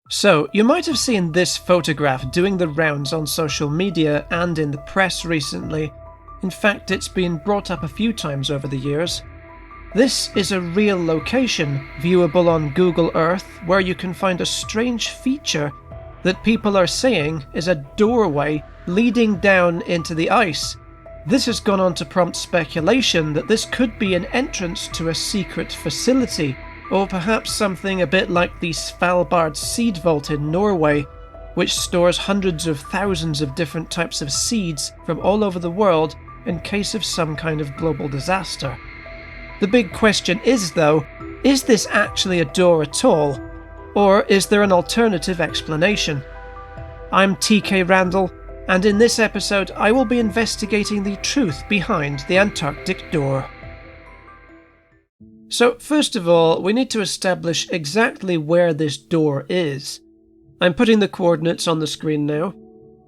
So, you might have seen this photograph doing the rounds on social media and in the press recently. In fact, it's been brought up a few times over the years. This is a real location, viewable on Google Earth, where you can find a strange feature that people are saying is a doorway leading down into the ice. This has gone on to prompt speculation that this could be an entrance to a secret facility, or perhaps something a bit like the Svalbard seed vault in Norway, which stores hundreds of thousands of different types of seeds from all over the world in case of some kind of global disaster. The big question is, though, is this actually a door at all, or is there an alternative explanation? I'm TK Randall, and in this episode I will be investigating the truth behind the Antarctic door. So first of all, we need to establish exactly where this door is. I'm putting the coordinates on the screen now.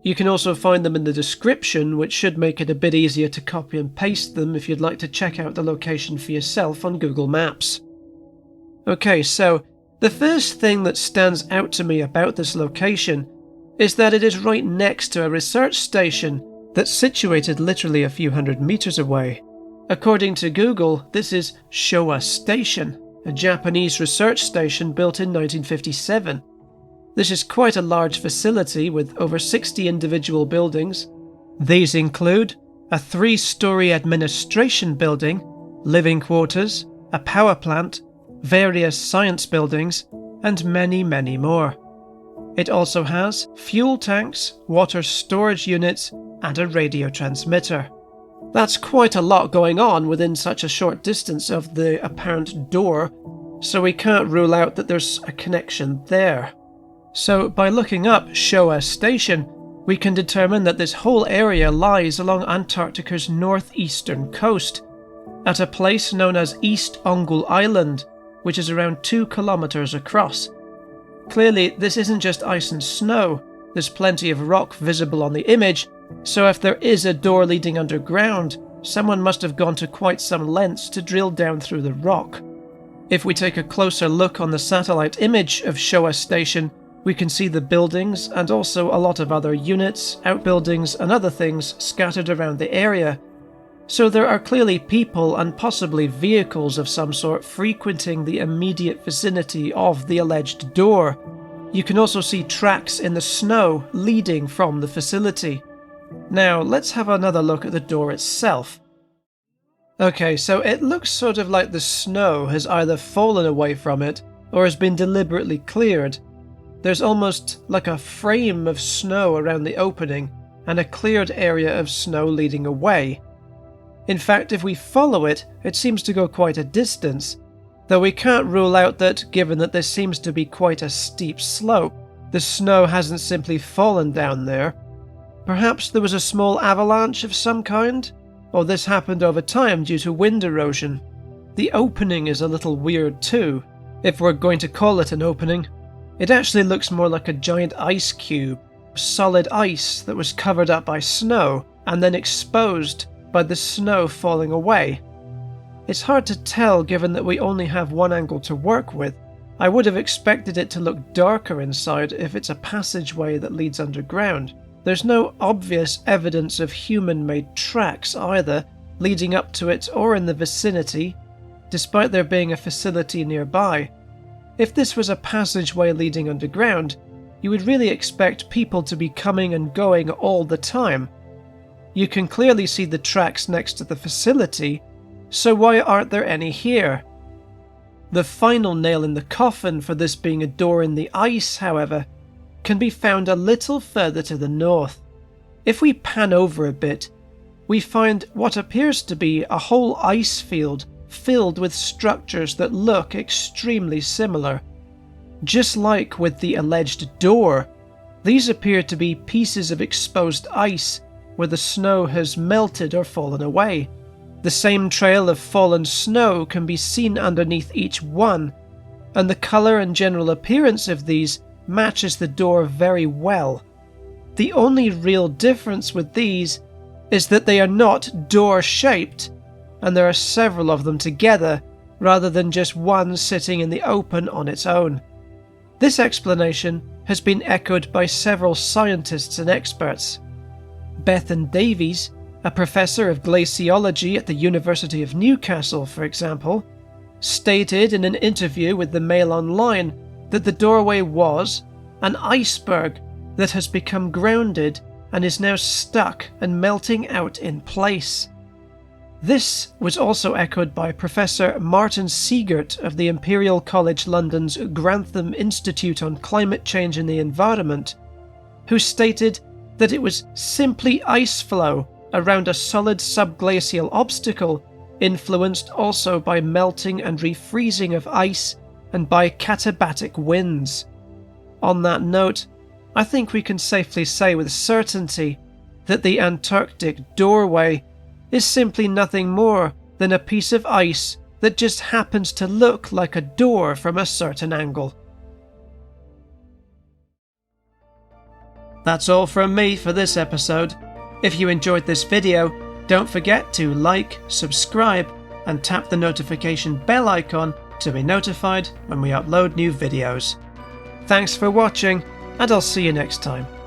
You can also find them in the description, which should make it a bit easier to copy and paste them if you'd like to check out the location for yourself on Google Maps. Okay, so the first thing that stands out to me about this location is that it is right next to a research station that's situated literally a few hundred meters away. According to Google, this is Showa Station, a Japanese research station built in 1957. This is quite a large facility with over 60 individual buildings. These include a 3-story administration building, living quarters, a power plant, various science buildings, and many, many more. It also has fuel tanks, water storage units, and a radio transmitter. That's quite a lot going on within such a short distance of the apparent door, so we can't rule out that there's a connection there. So by looking up Showa Station, we can determine that this whole area lies along Antarctica's northeastern coast, at a place known as East Ongul Island, which is around 2 kilometers across. Clearly, this isn't just ice and snow, there's plenty of rock visible on the image, so if there is a door leading underground, someone must have gone to quite some lengths to drill down through the rock. If we take a closer look on the satellite image of Showa Station, we can see the buildings and also a lot of other units, outbuildings and other things scattered around the area. So there are clearly people and possibly vehicles of some sort frequenting the immediate vicinity of the alleged door. You can also see tracks in the snow leading from the facility. Now let's have another look at the door itself. Okay, so it looks sort of like the snow has either fallen away from it or has been deliberately cleared. There's almost like a frame of snow around the opening and a cleared area of snow leading away. In fact, if we follow it, it seems to go quite a distance, though we can't rule out that, given that this seems to be quite a steep slope, the snow hasn't simply fallen down there. Perhaps there was a small avalanche of some kind, or this happened over time due to wind erosion. The opening is a little weird too, if we're going to call it an opening. It actually looks more like a giant ice cube, solid ice that was covered up by snow and then exposed by the snow falling away. It's hard to tell given that we only have one angle to work with. I would have expected it to look darker inside if it's a passageway that leads underground. There's no obvious evidence of human-made tracks either, leading up to it or in the vicinity, despite there being a facility nearby. If this was a passageway leading underground, you would really expect people to be coming and going all the time. You can clearly see the tracks next to the facility, so why aren't there any here? The final nail in the coffin for this being a door in the ice, however, can be found a little further to the north. If we pan over a bit, we find what appears to be a whole ice field filled with structures that look extremely similar. Just like with the alleged door, these appear to be pieces of exposed ice where the snow has melted or fallen away. The same trail of fallen snow can be seen underneath each one, and the colour and general appearance of these matches the door very well. The only real difference with these is that they are not door-shaped, and there are several of them together, rather than just one sitting in the open on its own. This explanation has been echoed by several scientists and experts. Bethan Davies, a professor of glaciology at the University of Newcastle, for example, stated in an interview with the Mail Online that the doorway was an iceberg that has become grounded and is now stuck and melting out in place. This was also echoed by Professor Martin Siegert of the Imperial College London's Grantham Institute on Climate Change and the Environment, who stated that it was simply ice flow around a solid subglacial obstacle, influenced also by melting and refreezing of ice and by katabatic winds. On that note, I think we can safely say with certainty that the Antarctic doorway is simply nothing more than a piece of ice that just happens to look like a door from a certain angle. That's all from me for this episode. If you enjoyed this video, don't forget to like, subscribe, and tap the notification bell icon to be notified when we upload new videos. Thanks for watching, and I'll see you next time.